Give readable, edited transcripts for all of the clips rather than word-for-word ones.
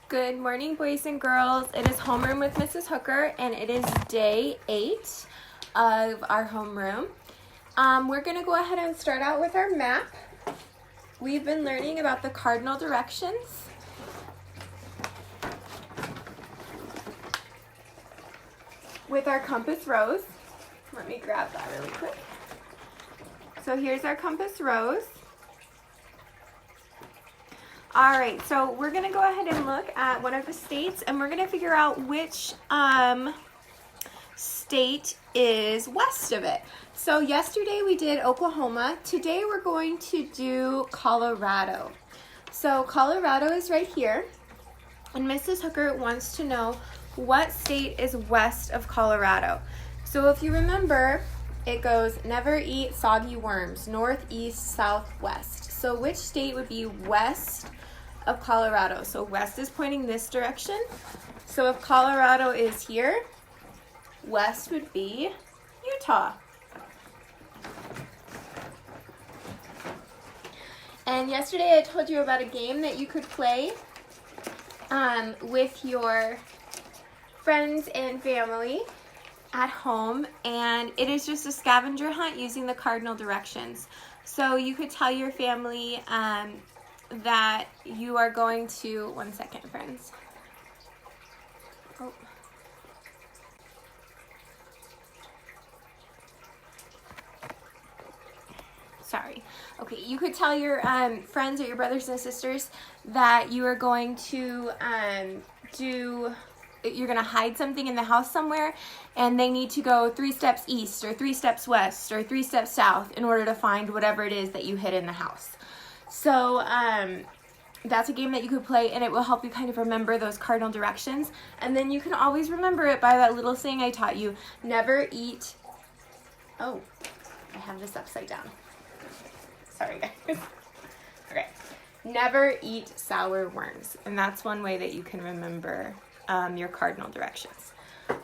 Good morning, boys and girls. It is Homeroom with Mrs. Hooker, and it is day 8 of our homeroom. We're going to go ahead and start out with our map. We've been learning about the cardinal directions. With our compass rose. Let me grab that really quick. So here's our compass rose. All right, so we're gonna go ahead and look at one of the states, and we're gonna figure out which state is west of it. So yesterday we did Oklahoma. Today we're going to do Colorado. So Colorado is right here, and Mrs. Hooker wants to know what state is west of Colorado. So if you remember, it goes never eat soggy worms, north, east, south, west. So which state would be west of Colorado? So west is pointing this direction. So if Colorado is here, west would be Utah. And yesterday I told you about a game that you could play with your friends and family at home, and it is just a scavenger hunt using the cardinal directions. So you could tell your family that you are going to, one second, friends. Oh. Sorry. Okay, you could tell your friends or your brothers and sisters that you are going to you're going to hide something in the house somewhere, and they need to go 3 steps east or 3 steps west or 3 steps south in order to find whatever it is that you hid in the house. So that's a game that you could play, and it will help you kind of remember those cardinal directions. And then you can always remember it by that little saying I taught you, never eat, oh, I have this upside down. Sorry, guys. Okay. Never eat sour worms. And that's one way that you can remember your cardinal directions.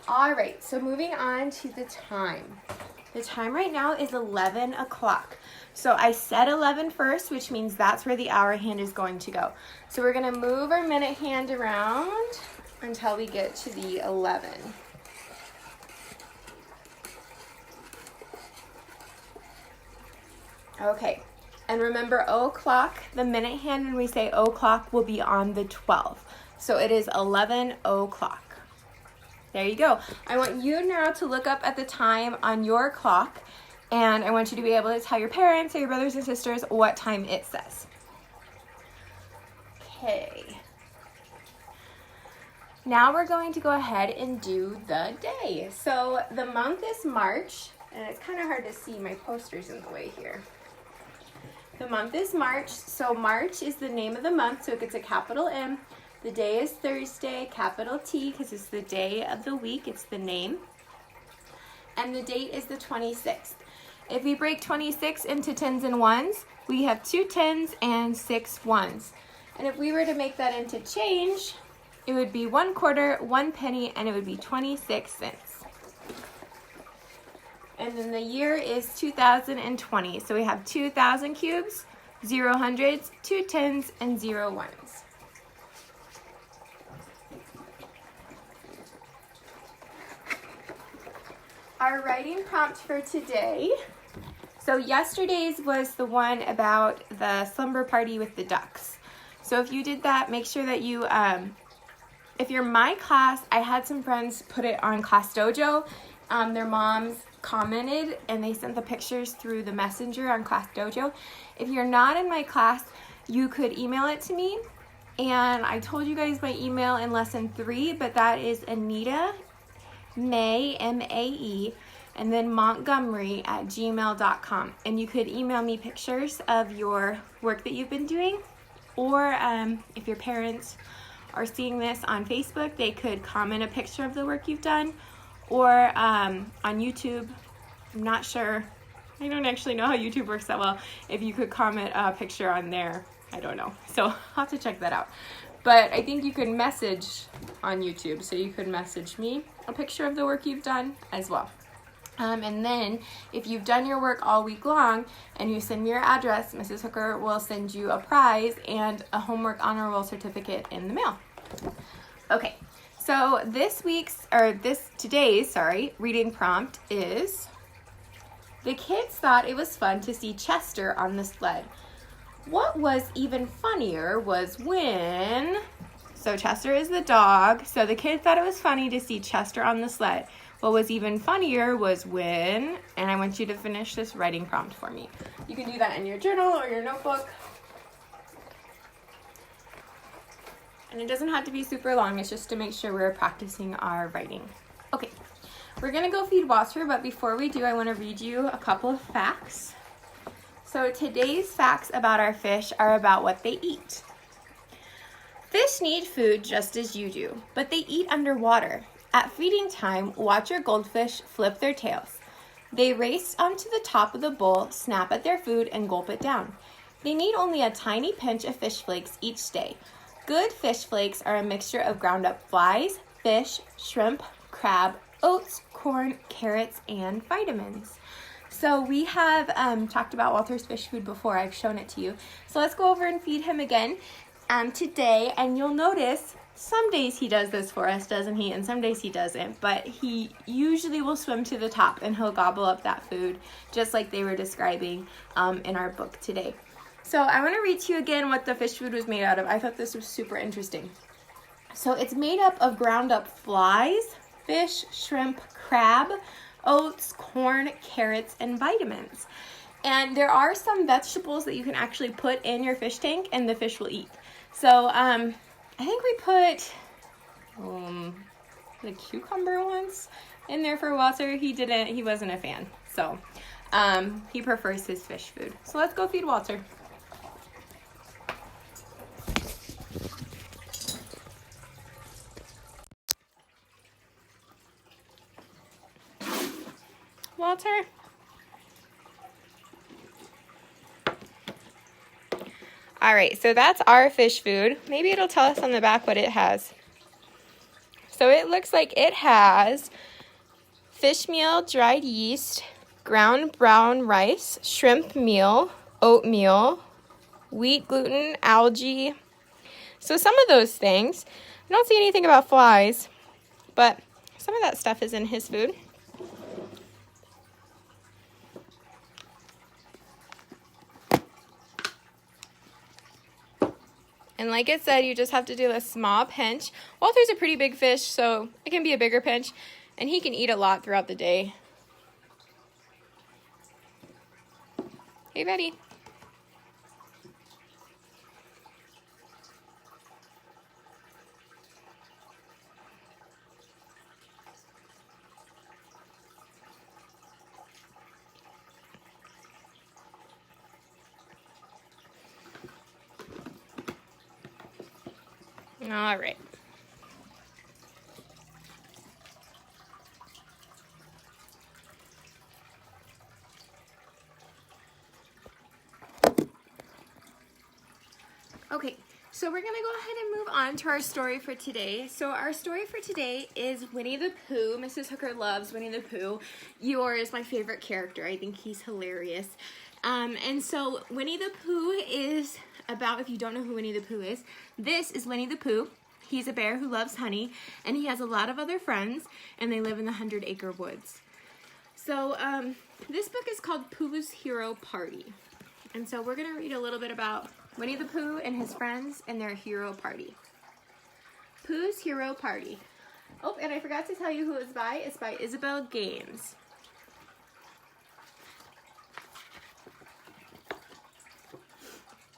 All right, so moving on to the time. The time right now is 11 o'clock. So I said 11 first, which means that's where the hour hand is going to go. So we're going to move our minute hand around until we get to the 11. Okay, and remember o'clock, the minute hand when we say o'clock will be on the 12. So it is 11 o'clock. There you go. I want you now to look up at the time on your clock, and I want you to be able to tell your parents or your brothers and sisters what time it says. Okay. Now we're going to go ahead and do the day. So the month is March, and it's kind of hard to see, my poster's in the way here. The month is March, so March is the name of the month, so it gets a capital M. The day is Thursday, capital T, because it's the day of the week, it's the name. And the date is the 26th. If we break 26 into tens and ones, we have 2 tens and 6 ones. And if we were to make that into change, it would be 1 quarter, 1 penny, and it would be 26 cents. And then the year is 2020. So we have 2,000 cubes, 0 hundreds, 2 tens, and 0 ones. Our writing prompt for today. So yesterday's was the one about the slumber party with the ducks. So if you did that, make sure that you, if you're my class, I had some friends put it on Class Dojo. Their moms commented and they sent the pictures through the messenger on Class Dojo. If you're not in my class, you could email it to me. And I told you guys my email in lesson 3, but that is Anita Mae, M-A-E, and then Montgomery@gmail.com. And you could email me pictures of your work that you've been doing, or if your parents are seeing this on Facebook, they could comment a picture of the work you've done, or on YouTube. I'm not sure. I don't actually know how YouTube works that well. If you could comment a picture on there, I don't know. So I'll have to check that out. But I think you can message on YouTube, so you could message me a picture of the work you've done as well. And then if you've done your work all week long and you send me your address, Mrs. Hooker will send you a prize and a homework honor roll certificate in the mail. Okay, so today's reading prompt is, the kids thought it was fun to see Chester on the sled. What was even funnier was when, so Chester is the dog, so the kids thought it was funny to see Chester on the sled. What was even funnier was when, and I want you to finish this writing prompt for me. You can do that in your journal or your notebook. And it doesn't have to be super long, it's just to make sure we're practicing our writing. Okay, we're gonna go feed Walter, but before we do, I wanna read you a couple of facts. So today's facts about our fish are about what they eat. Fish need food just as you do, but they eat underwater. At feeding time, watch your goldfish flip their tails. They race onto the top of the bowl, snap at their food, and gulp it down. They need only a tiny pinch of fish flakes each day. Good fish flakes are a mixture of ground up flies, fish, shrimp, crab, oats, corn, carrots, and vitamins. So we have talked about Walter's fish food before. I've shown it to you. So let's go over and feed him again today, and you'll notice some days he does this for us, doesn't he? And some days he doesn't, but he usually will swim to the top and he'll gobble up that food, just like they were describing in our book today. So I want to read to you again what the fish food was made out of. I thought this was super interesting. So it's made up of ground up flies, fish, shrimp, crab, oats, corn, carrots, and vitamins. And there are some vegetables that you can actually put in your fish tank and the fish will eat. So I think we put the cucumber once in there for Walter. He wasn't a fan. So he prefers his fish food. So let's go feed Walter. Walter? All right, so that's our fish food. Maybe it'll tell us on the back what it has. So it looks like it has fish meal, dried yeast, ground brown rice, shrimp meal, oatmeal, wheat gluten, algae. So some of those things. I don't see anything about flies, but some of that stuff is in his food. And like it said, you just have to do a small pinch. Walter's a pretty big fish, so it can be a bigger pinch, and he can eat a lot throughout the day. Hey, buddy. All right. Okay, so we're going to go ahead and move on to our story for today. So our story for today is Winnie the Pooh. Mrs. Hooker loves Winnie the Pooh. Eeyore is my favorite character. I think he's hilarious. And so Winnie the Pooh is about, if you don't know who Winnie the Pooh is, this is Winnie the Pooh. He's a bear who loves honey, and he has a lot of other friends, and they live in the 100-acre woods. So this book is called Pooh's Hero Party. And so we're going to read a little bit about Winnie the Pooh and his friends and their hero party. Pooh's Hero Party. Oh, and I forgot to tell you who it's by. It's by Isabel Gaines.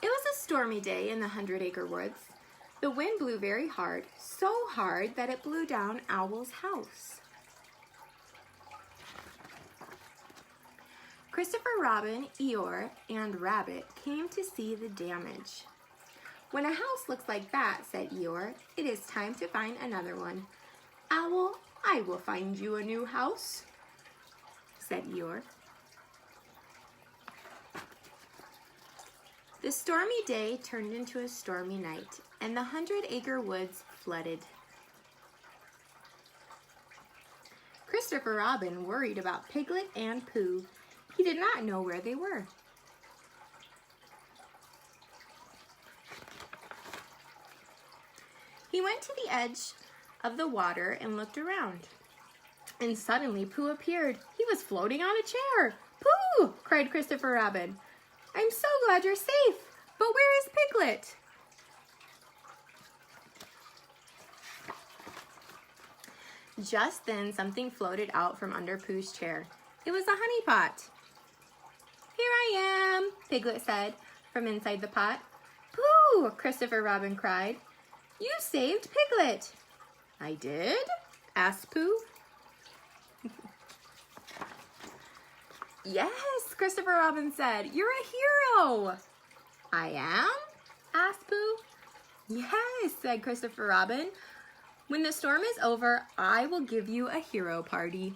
It was a stormy day in the 100-acre woods. The wind blew very hard, so hard that it blew down Owl's house. Christopher Robin, Eeyore, and Rabbit came to see the damage. When a house looks like that, said Eeyore, it is time to find another one. Owl, I will find you a new house, said Eeyore. The stormy day turned into a stormy night, and the 100-acre woods flooded. Christopher Robin worried about Piglet and Pooh. He did not know where they were. He went to the edge of the water and looked around. And suddenly Pooh appeared. He was floating on a chair. "Pooh!" cried Christopher Robin. "I'm so glad you're safe. But where is Piglet?" Just then something floated out from under Pooh's chair. It was a honey pot. "Here I am," Piglet said from inside the pot. "Pooh!" Christopher Robin cried. "You saved Piglet." "I did?" asked Pooh. "Yes," Christopher Robin said. "You're a hero." "I am?" asked Pooh. "Yes," said Christopher Robin. "When the storm is over, I will give you a hero party."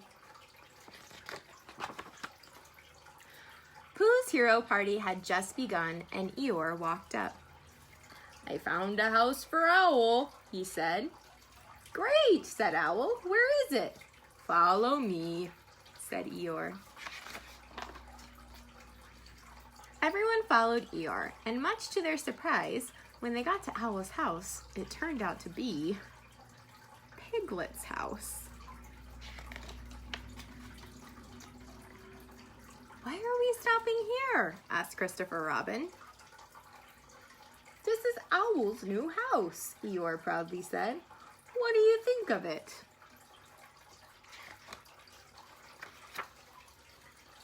Pooh's hero party had just begun and Eeyore walked up. "I found a house for Owl," he said. "Great," said Owl. "Where is it?" "Follow me," said Eeyore. Everyone followed Eeyore, and much to their surprise, when they got to Owl's house, it turned out to be Piglet's house. "Why are we stopping here?" asked Christopher Robin. "This is Owl's new house," Eeyore proudly said. "What do you think of it?"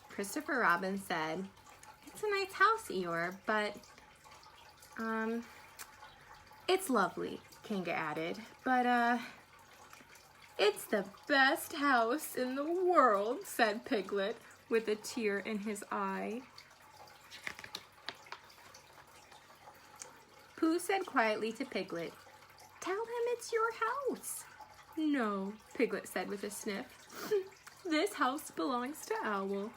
Christopher Robin said, "It's a nice house, Eeyore, but, it's lovely," Kanga added, "but, it's the best house in the world," said Piglet with a tear in his eye. Pooh said quietly to Piglet, "Tell him it's your house." "No," Piglet said with a sniff. "This house belongs to Owl."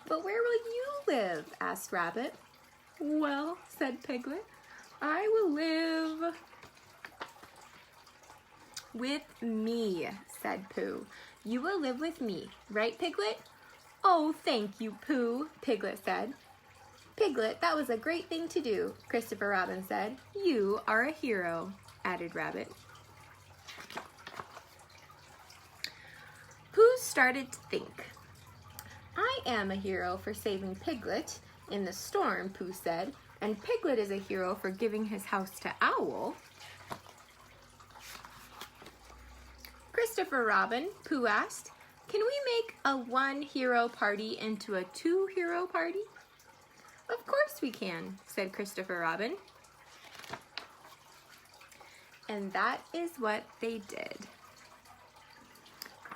"But where will you live?" asked Rabbit. "Well," said Piglet, "I will live with me," said Pooh. "You will live with me, right, Piglet?" "Oh, thank you, Pooh," Piglet said. "Piglet, that was a great thing to do," Christopher Robin said. "You are a hero," added Rabbit. Pooh started to think. "I am a hero for saving Piglet in the storm," Pooh said, "and Piglet is a hero for giving his house to Owl." "Christopher Robin," Pooh asked, "can we make a one hero party into a two hero party?" "Of course we can," said Christopher Robin. And that is what they did.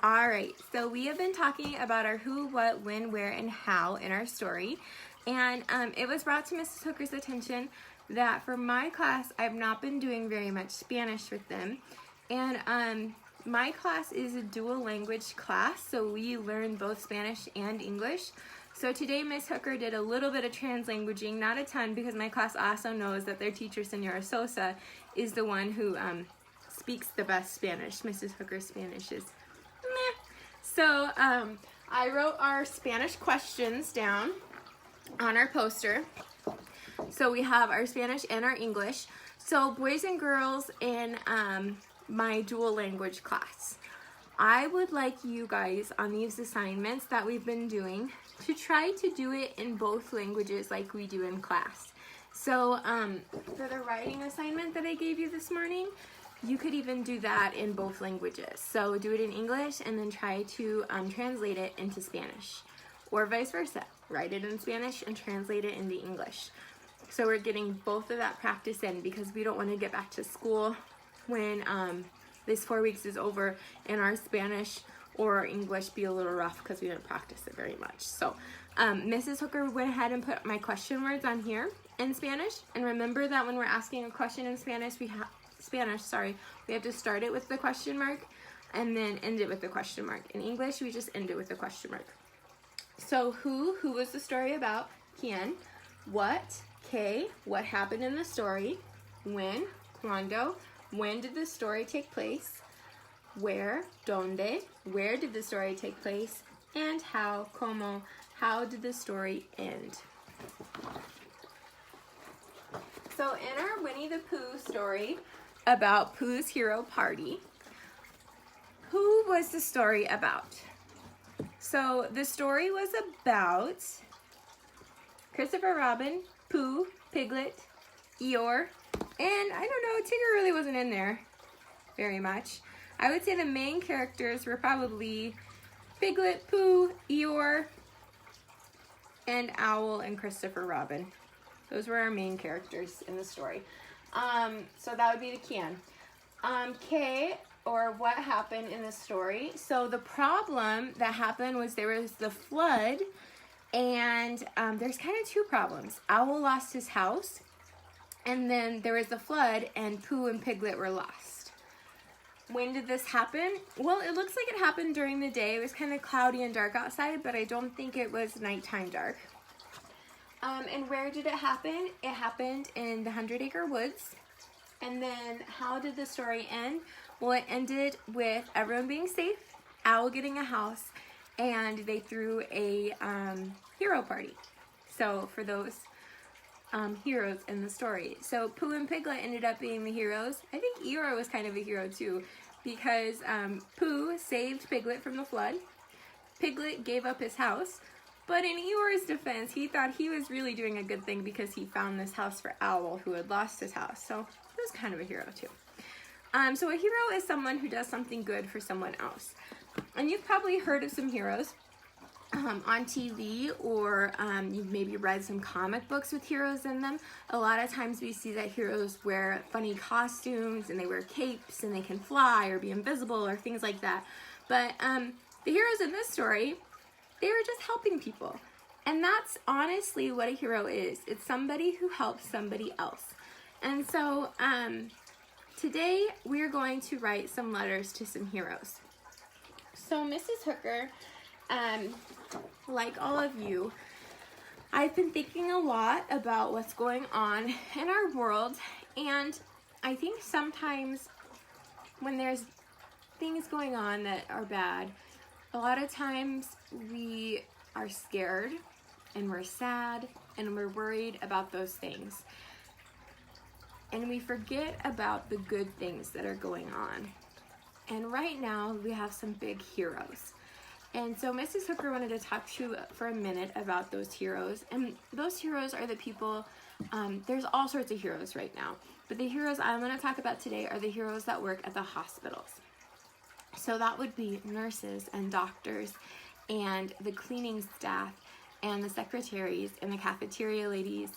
All right, so we have been talking about our who, what, when, where, and how in our story. And it was brought to Mrs. Hooker's attention that for my class, I've not been doing very much Spanish with them. And my class is a dual language class, so we learn both Spanish and English. So today Ms. Hooker did a little bit of translanguaging, not a ton, because my class also knows that their teacher, Senora Sosa, is the one who speaks the best Spanish. Mrs. Hooker's Spanish is meh. So I wrote our Spanish questions down on our poster. So we have our Spanish and our English. So boys and girls in my dual language class, I would like you guys on these assignments that we've been doing to try to do it in both languages like we do in class. So for the writing assignment that I gave you this morning, you could even do that in both languages. So do it in English and then try to translate it into Spanish, or vice versa. Write it in Spanish and translate it into English. So we're getting both of that practice in, because we don't want to get back to school when this 4 weeks is over and our Spanish or our English be a little rough because we didn't practice it very much. So Mrs. Hooker went ahead and put my question words on here in Spanish. And remember that when we're asking a question in Spanish, we have to start it with the question mark and then end it with the question mark. In English, we just end it with the question mark. So who was the story about? ¿Quién? What? ¿Qué? What happened in the story? When? ¿Cuándo? When did the story take place? Where? ¿Dónde? Where did the story take place? And how? ¿Cómo? How did the story end? So in our Winnie the Pooh story, about Pooh's Hero Party. Who was the story about? So the story was about Christopher Robin, Pooh, Piglet, Eeyore, and I don't know, Tigger really wasn't in there very much. I would say the main characters were probably Piglet, Pooh, Eeyore, and Owl and Christopher Robin. Those were our main characters in the story. So that would be the can. K, or what happened in the story. So the problem that happened was there was the flood, and there's kind of two problems. Owl lost his house, and then there was the flood, and Pooh and Piglet were lost. When did this happen? Well, it looks like it happened during the day. It was kind of cloudy and dark outside, but I don't think it was nighttime dark. And where did it happen? It happened in the 100-acre woods. And then how did the story end? Well, it ended with everyone being safe, Owl getting a house, and they threw a hero party. So for those heroes in the story. So Pooh and Piglet ended up being the heroes. I think Eeyore was kind of a hero too, because Pooh saved Piglet from the flood. Piglet gave up his house, but in Eeyore's defense, he thought he was really doing a good thing because he found this house for Owl, who had lost his house. So he was kind of a hero too. So a hero is someone who does something good for someone else. And you've probably heard of some heroes on TV, or you've maybe read some comic books with heroes in them. A lot of times we see that heroes wear funny costumes and they wear capes and they can fly or be invisible or things like that. But the heroes in this story, they were just helping people. And that's honestly what a hero is. It's somebody who helps somebody else. And so today we're going to write some letters to some heroes. So Mrs. Hooker, like all of you, I've been thinking a lot about what's going on in our world, and I think sometimes when there's things going on that are bad, a lot of times we are scared and we're sad and we're worried about those things. And we forget about the good things that are going on. And right now we have some big heroes. And so Mrs. Hooker wanted to talk to you for a minute about those heroes. And those heroes are the people, there's all sorts of heroes right now. But the heroes I'm going to talk about today are the heroes that work at the hospitals. So that would be nurses and doctors and the cleaning staff and the secretaries and the cafeteria ladies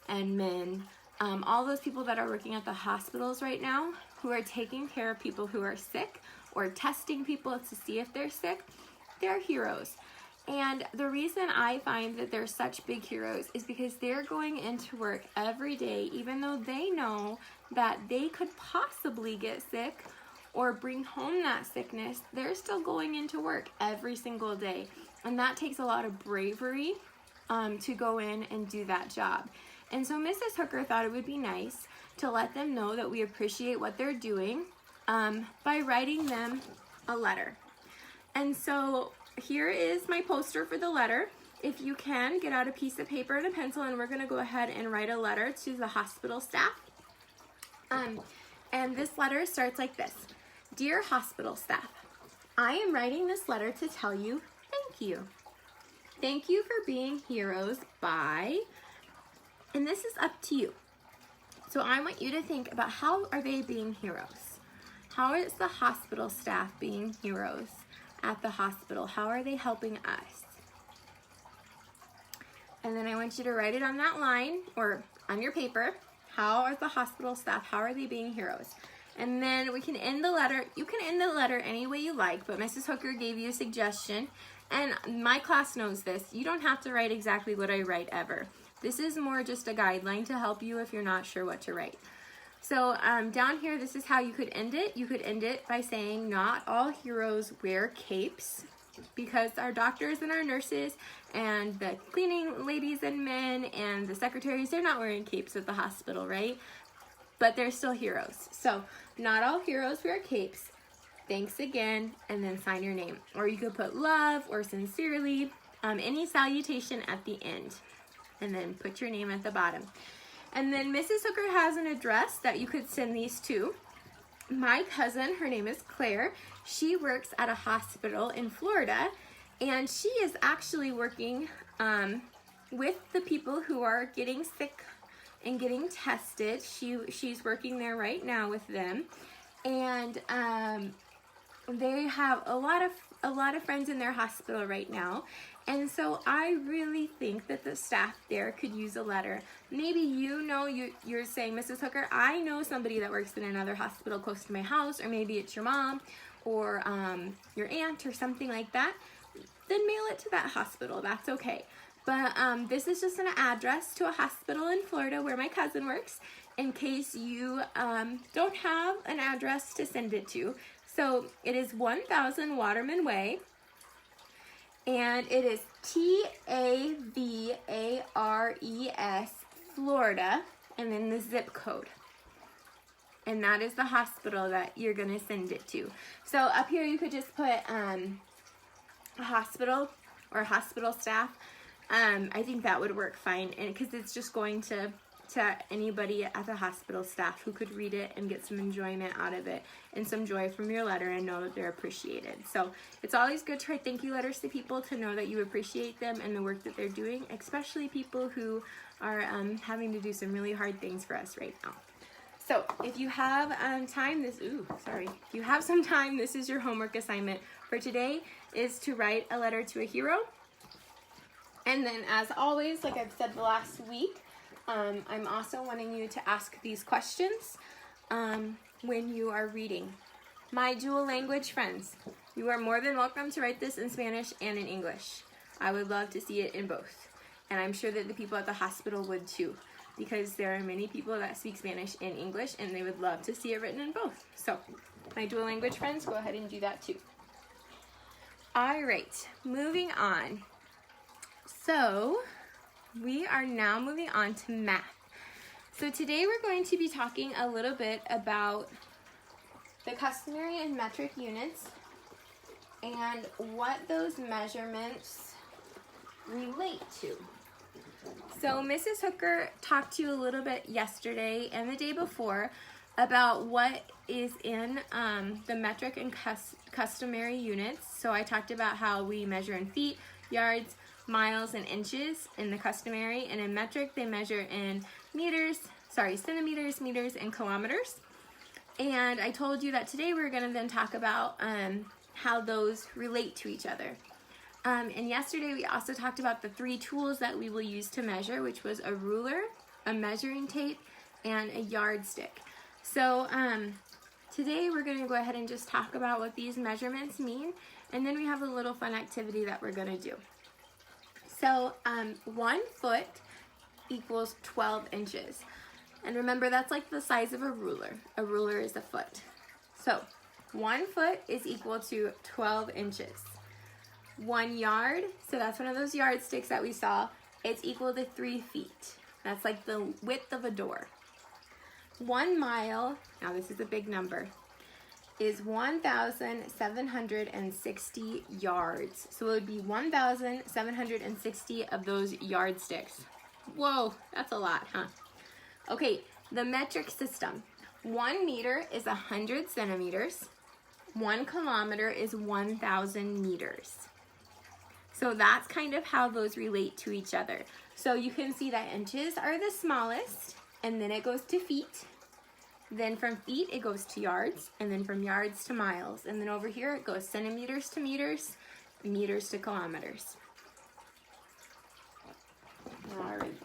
and men. All those people that are working at the hospitals right now who are taking care of people who are sick or testing people to see if they're sick, they're heroes. And the reason I find that they're such big heroes is because they're going into work every day, even though they know that they could possibly get sick or bring home that sickness, they're still going into work every single day. And that takes a lot of bravery to go in and do that job. And so Mrs. Hooker thought it would be nice to let them know that we appreciate what they're doing by writing them a letter. And so here is my poster for the letter. If you can, get out a piece of paper and a pencil, and we're going to go ahead and write a letter to the hospital staff. And this letter starts like this. Dear hospital staff, I am writing this letter to tell you thank you. Thank you for being heroes by, and this is up to you. So I want you to think about, how are they being heroes? How is the hospital staff being heroes at the hospital? How are they helping us? And then I want you to write it on that line or on your paper. How are the hospital staff, how are they being heroes? And then we can end the letter. You can end the letter any way you like, but Mrs. Hooker gave you a suggestion. And my class knows this. You don't have to write exactly what I write ever. This is more just a guideline to help you if you're not sure what to write. So down here, this is how you could end it. You could end it by saying, not all heroes wear capes, because our doctors and our nurses and the cleaning ladies and men and the secretaries, they're not wearing capes at the hospital, right? But they're still heroes. So not all heroes wear capes. Thanks again, and then sign your name. Or you could put love or sincerely, any salutation at the end, and then put your name at the bottom. And then Mrs. Hooker has an address that you could send these to. my cousin, her name is Claire, she works at a hospital in Florida, and she is actually working with the people who are getting sick and getting tested. She's working there right now with them, and they have a lot of friends in their hospital right now, and so I really think that the staff there could use a letter. Maybe you're saying, Mrs. Hooker, I know somebody that works in another hospital close to my house, or maybe it's your mom or your aunt or something like that. Then mail it to that hospital. That's okay. But this is just an address to a hospital in Florida where my cousin works, in case you don't have an address to send it to. So it is 1000 Waterman Way, and it is Tavares, Florida, and then the zip code. And that is the hospital that you're going to send it to. So up here you could just put a hospital or hospital staff. I think that would work fine, and because it's just going to anybody at the hospital staff who could read it and get some enjoyment out of it and some joy from your letter and know that they're appreciated. So it's always good to write thank you letters to people, to know that you appreciate them and the work that they're doing, especially people who are having to do some really hard things for us right now. So if you have time, if you have some time, this is your homework assignment for today, is to write a letter to a hero. And then, as always, like I've said the last week, I'm also wanting you to ask these questions when you are reading. My dual language friends, you are more than welcome to write this in Spanish and in English. I would love to see it in both. And I'm sure that the people at the hospital would too, because there are many people that speak Spanish and English, and they would love to see it written in both. So, my dual language friends, go ahead and do that too. All right, moving on. So, we are now moving on to math. So today we're going to be talking a little bit about the customary and metric units and what those measurements relate to. So Mrs. Hooker talked to you a little bit yesterday and the day before about what is in the metric and customary units. So I talked about how we measure in feet, yards, miles, and inches in the customary, and in metric they measure in centimeters, meters, and kilometers. And I told you that today we're going to then talk about how those relate to each other. And yesterday we also talked about the 3 tools that we will use to measure, which was a ruler, a measuring tape, and a yardstick. So today we're going to go ahead and just talk about what these measurements mean, and then we have a little fun activity that we're going to do. So 1 foot equals 12 inches. And remember, that's like the size of a ruler. A ruler is a foot. So 1 foot is equal to 12 inches. 1 yard, so that's one of those yardsticks that we saw, it's equal to 3 feet. That's like the width of a door. 1 mile, now this is a big number, is 1,760 yards. So it would be 1,760 of those yardsticks. Whoa, that's a lot, huh? Okay, the metric system. 1 meter is 100 centimeters. 1 kilometer is 1,000 meters. So that's kind of how those relate to each other. So you can see that inches are the smallest, and then it goes to feet. Then from feet, it goes to yards, and then from yards to miles. And then over here, it goes centimeters to meters, meters to kilometers. All right.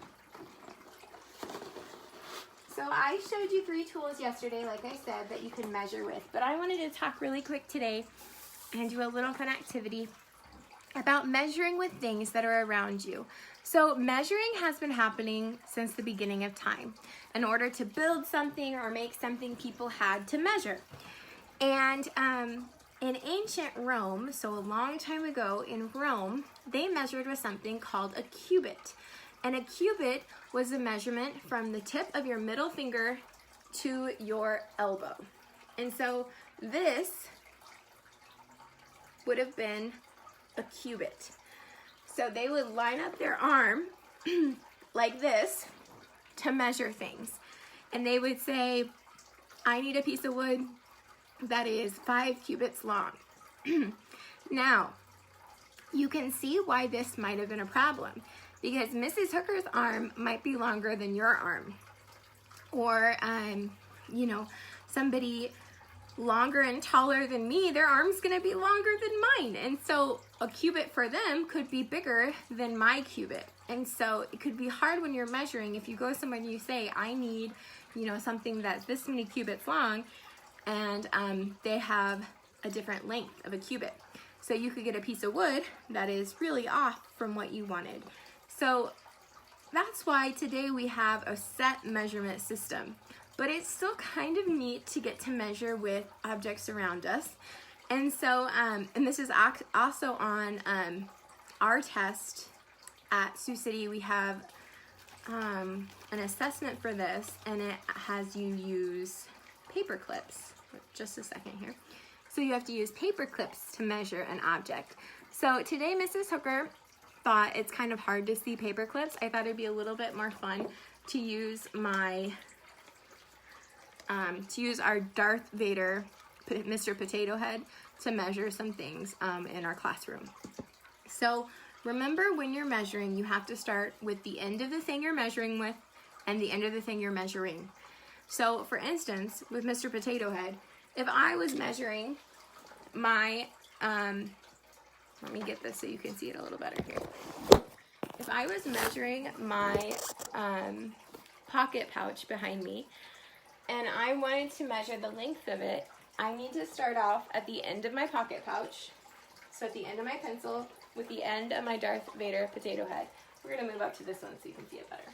So I showed you 3 tools yesterday, like I said, that you can measure with. But I wanted to talk really quick today and do a little fun activity about measuring with things that are around you. So measuring has been happening since the beginning of time. In order to build something or make something, people had to measure. And in ancient Rome, so a long time ago in Rome, they measured with something called a cubit. And a cubit was a measurement from the tip of your middle finger to your elbow. And so this would have been a cubit. So they would line up their arm like this to measure things. And they would say, I need a piece of wood that is 5 cubits long. Now, you can see why this might have been a problem, because Mrs. Hooker's arm might be longer than your arm, or you know, somebody longer and taller than me, their arm's gonna be longer than mine, and so a cubit for them could be bigger than my cubit. And so it could be hard when you're measuring. If you go somewhere and you say, I need, you know, something that's this many cubits long, and they have a different length of a cubit. So you could get a piece of wood that is really off from what you wanted. So that's why today we have a set measurement system. But it's still kind of neat to get to measure with objects around us. And so, and this is also on our test at Sioux City. We have an assessment for this, and it has you use paper clips. Just a second here. So you have to use paper clips to measure an object. So today Mrs. Hooker thought it's kind of hard to see paper clips. I thought it'd be a little bit more fun to use our Darth Vader, Mr. Potato Head, to measure some things in our classroom. So remember, when you're measuring, you have to start with the end of the thing you're measuring with and the end of the thing you're measuring. So for instance, with Mr. Potato Head, if I was measuring my, let me get this so you can see it a little better here. If I was measuring my pocket pouch behind me, and I wanted to measure the length of it, I need to start off at the end of my pocket pouch, so at the end of my pencil, with the end of my Darth Vader potato head. We're going to move up to this one so you can see it better.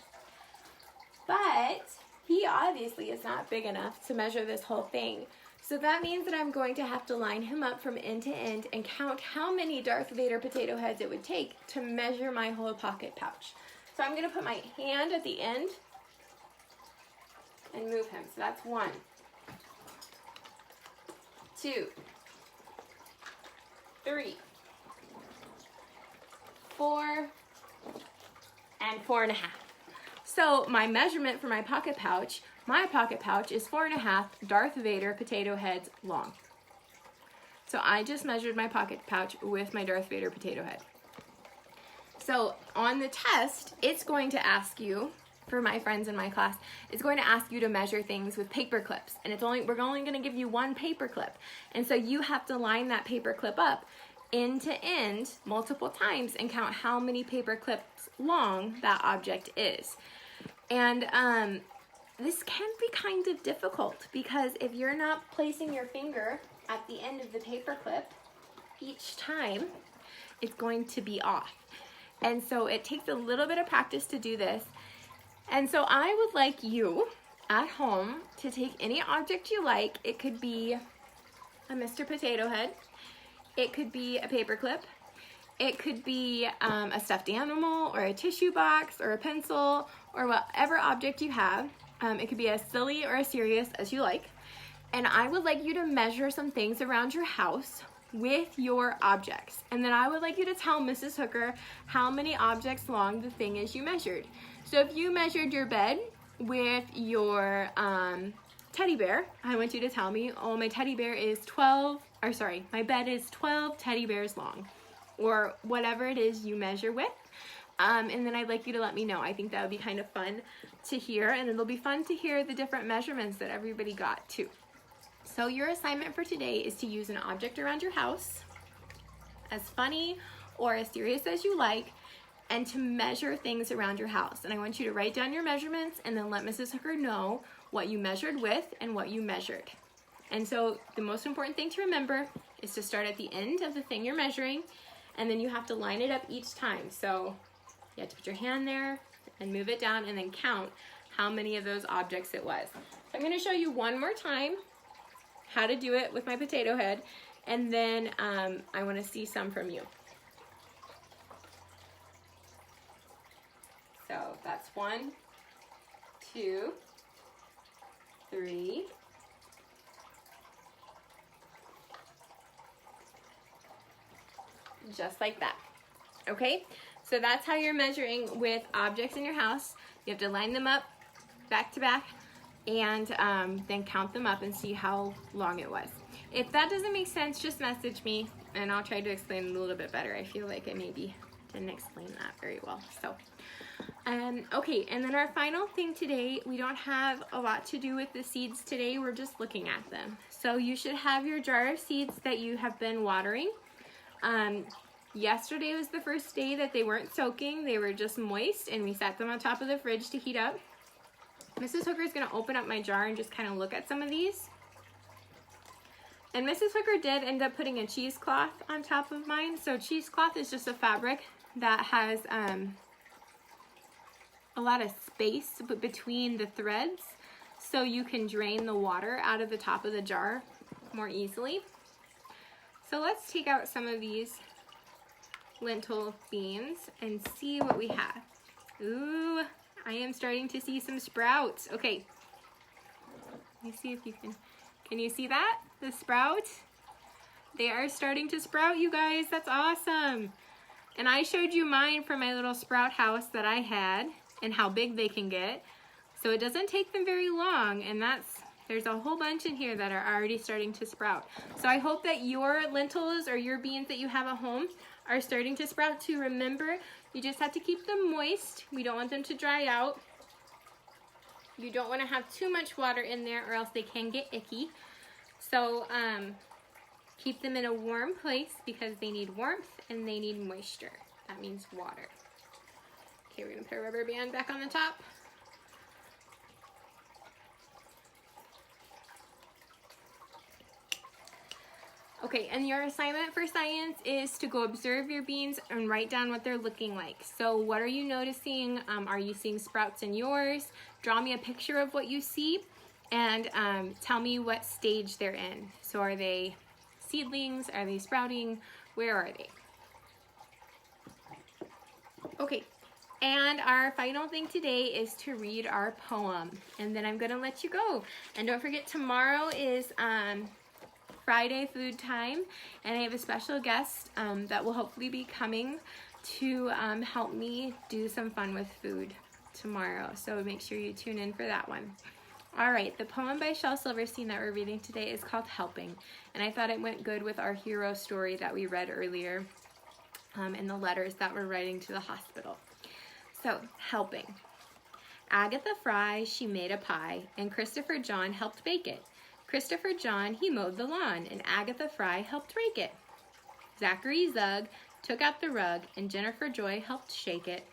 But he obviously is not big enough to measure this whole thing. So that means that I'm going to have to line him up from end to end and count how many Darth Vader potato heads it would take to measure my whole pocket pouch. So I'm going to put my hand at the end and move him. So that's 1, 2, 3, 4, and 4.5. So my measurement for my pocket pouch is 4.5 Darth Vader potato heads long. So I just measured my pocket pouch with my Darth Vader potato head. So on the test, it's going to ask you, for my friends in my class, it's going to ask you to measure things with paper clips. And we're only going to give you 1 paper clip. And so you have to line that paper clip up end to end multiple times and count how many paper clips long that object is. And this can be kind of difficult, because if you're not placing your finger at the end of the paper clip each time, it's going to be off. And so it takes a little bit of practice to do this. And so I would like you at home to take any object you like. It could be a Mr. Potato Head. It could be a paper clip. It could be a stuffed animal or a tissue box or a pencil or whatever object you have. It could be as silly or as serious as you like. And I would like you to measure some things around your house with your objects. And then I would like you to tell Mrs. Hooker how many objects long the thing is you measured. So if you measured your bed with your teddy bear, I want you to tell me, oh, my bed is 12 teddy bears long, or whatever it is you measure with. And then I'd like you to let me know. I think that would be kind of fun to hear, and it'll be fun to hear the different measurements that everybody got too. So your assignment for today is to use an object around your house, as funny or as serious as you like, and to measure things around your house. And I want you to write down your measurements and then let Mrs. Hooker know what you measured with and what you measured. And so the most important thing to remember is to start at the end of the thing you're measuring, and then you have to line it up each time. So you have to put your hand there and move it down and then count how many of those objects it was. So I'm going to show you one more time how to do it with my potato head, and then I want to see some from you. So that's 1, 2, 3, just like that. Okay, so that's how you're measuring with objects in your house. You have to line them up back to back, and then count them up and see how long it was. If that doesn't make sense, just message me and I'll try to explain it a little bit better. I feel like I maybe didn't explain that very well. So, okay, and then our final thing today, we don't have a lot to do with the seeds today, we're just looking at them. So you should have your jar of seeds that you have been watering. Yesterday was the first day that they weren't soaking, they were just moist, and we set them on top of the fridge to heat up. Mrs. Hooker is going to open up my jar and just kind of look at some of these. And Mrs. Hooker did end up putting a cheesecloth on top of mine. So cheesecloth is just a fabric that has a lot of space between the threads, so you can drain the water out of the top of the jar more easily. So let's take out some of these lentil beans and see what we have. Ooh, I am starting to see some sprouts. Okay, let me see if you can you see that? The sprout? They are starting to sprout, you guys. That's awesome. And I showed you mine from my little sprout house that I had and how big they can get. So it doesn't take them very long, and there's a whole bunch in here that are already starting to sprout. So I hope that your lentils or your beans that you have at home are starting to sprout too. Remember, you just have to keep them moist. We don't want them to dry out. You don't want to have too much water in there or else they can get icky. So keep them in a warm place because they need warmth and they need moisture. That means water. Okay, we're gonna put a rubber band back on the top. Okay, and your assignment for science is to go observe your beans and write down what they're looking like. So what are you noticing? Are you seeing sprouts in yours? Draw me a picture of what you see and tell me what stage they're in. So are they seedlings? Are they sprouting? Where are they? Okay, and our final thing today is to read our poem. And then I'm gonna let you go. And don't forget, tomorrow is Friday food time, and I have a special guest that will hopefully be coming to help me do some fun with food tomorrow. So make sure you tune in for that one. All right, the poem by Shel Silverstein that we're reading today is called Helping, and I thought it went good with our hero story that we read earlier in the letters that we're writing to the hospital. So, Helping. Agatha Fry, she made a pie, and Christopher John helped bake it. Christopher John, he mowed the lawn, and Agatha Fry helped rake it. Zachary Zug took out the rug, and Jennifer Joy helped shake it.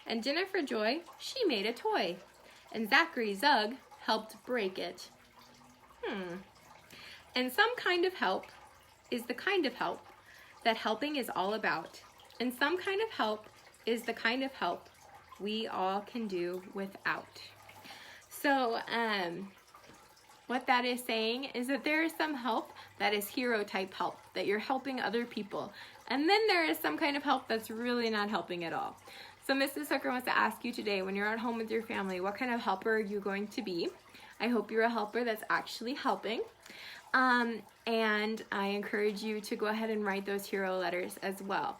And Jennifer Joy, she made a toy, and Zachary Zug helped break it. And some kind of help is the kind of help that helping is all about. And some kind of help is the kind of help we all can do without. So, what that is saying is that there is some help that is hero type help, that you're helping other people. And then there is some kind of help that's really not helping at all. So Mrs. Hooker wants to ask you today, when you're at home with your family, what kind of helper are you going to be? I hope you're a helper that's actually helping. And I encourage you to go ahead and write those hero letters as well.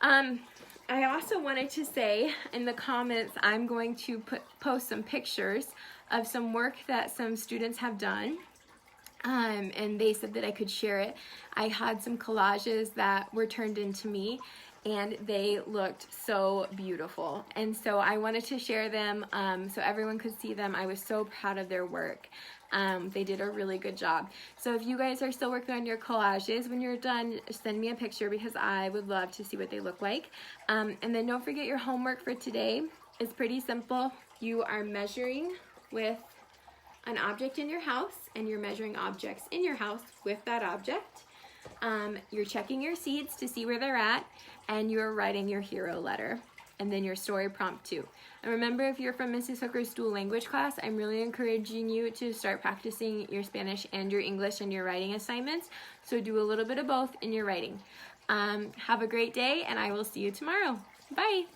I also wanted to say in the comments, I'm going to post some pictures of some work that some students have done. And they said that I could share it. I had some collages that were turned into me, and they looked so beautiful. And so I wanted to share them so everyone could see them. I was so proud of their work. They did a really good job. So if you guys are still working on your collages, when you're done, send me a picture because I would love to see what they look like. And then don't forget your homework for today is pretty simple. You are measuring with an object in your house, and you're measuring objects in your house with that object. You're checking your seeds to see where they're at, and you're writing your hero letter, and then your story prompt too. And remember, if you're from Mrs. Hooker's dual language class, I'm really encouraging you to start practicing your Spanish and your English and your writing assignments. So do a little bit of both in your writing. Have a great day, and I will see you tomorrow. Bye.